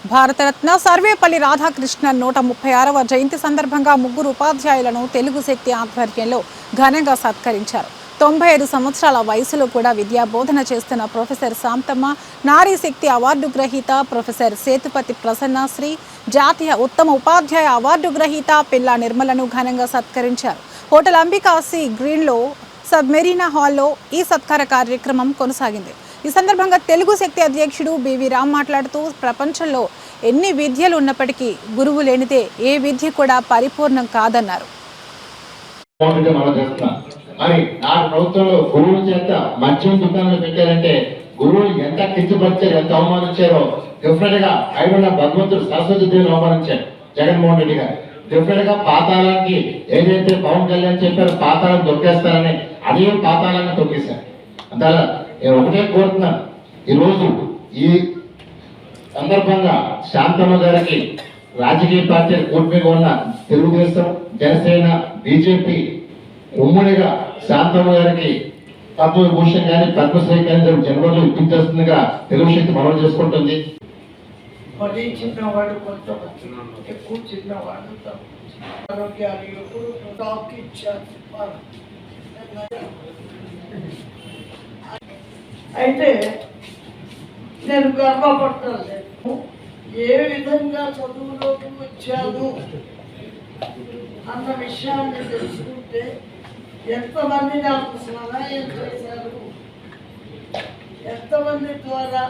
భారతరత్న సర్వేపల్లి రాధాకృష్ణన్ 136వ జయంతి సందర్భంగా ముగ్గురు ఉపాధ్యాయులను తెలుగు శక్తి ఆధ్వర్యంలో ఘనంగా సత్కరించారు. 95 సంవత్సరాల వయసులో కూడా విద్యా బోధన చేస్తున్న ప్రొఫెసర్ శాంతమ్మ, నారీ శక్తి అవార్డు గ్రహీత ప్రొఫెసర్ సేతుపతి ప్రసన్నశ్రీ, జాతీయ ఉత్తమ ఉపాధ్యాయ అవార్డు గ్రహీత పిల్లా నిర్మలను ఘనంగా సత్కరించారు. హోటల్ అంబికాసి గ్రీన్లో సబ్మెరీనా హాల్లో ఈ సత్కార కార్యక్రమం కొనసాగింది. ఈ సందర్భంగా తెలుగు శక్తి అధ్యక్షుడు బివి రామ్ మాట్లాడుతూ, ప్రపంచంలో ఎన్ని విద్యలు ఉన్నప్పటికీ గురువు లేనిదే ఏ విద్య కూడా పరిపూర్ణం కాదన్నారు. మరి నాటి ప్రభుత్వంలో గురువుల చేత మద్యం దుకాణాలు పెట్టారంటే గురువులు ఎంత కించపరిచారు, ఎంత అవమానించారో డిఫరెంట్ గా ఐదున్న భగవంతుడు సరస్వతి దేవిని అవమానించారు జగన్మోహన్ రెడ్డి గారు. డిఫరెంట్ గా పాతాళానికి ఏదైతే పవన్ కళ్యాణ్ చెప్పారో పాతాళం తొక్కేస్తారని అదే పాతాళాన్ని తొక్కేశారు. అందువల్ల నేను ఒకటే కోరుతున్నాను, ఈరోజు ఈ సందర్భంగా శాంతమ్మ గారికి రాజకీయ పార్టీలు కూటమిగా ఉన్న తెలుగుదేశం, జనసేన, బీజేపీ ఉమ్మడిగా శాంతమ్మ గారికి పద్మవిభూషణ్ గాని పద్మశ్రీ గాని జనవరిలో ఇప్పించేస్తుందిగా తెలుగు శక్తి మనవి చేసుకుంటుంది. మరి చిన్నవాడు కొంత ఎక్కువ చిన్నవాడు ఆరోగ్యాలు ఎప్పుడు డాక్టర్ ఇచ్చారు. అయితే నేను గర్వపడతాను, ఏ విధంగా చదువులోకి వచ్చాను అన్న విషయాన్ని తెలుసుకుంటే ఎంతమంది నాకు సహాయం చేశారు, ఎంతమంది ద్వారా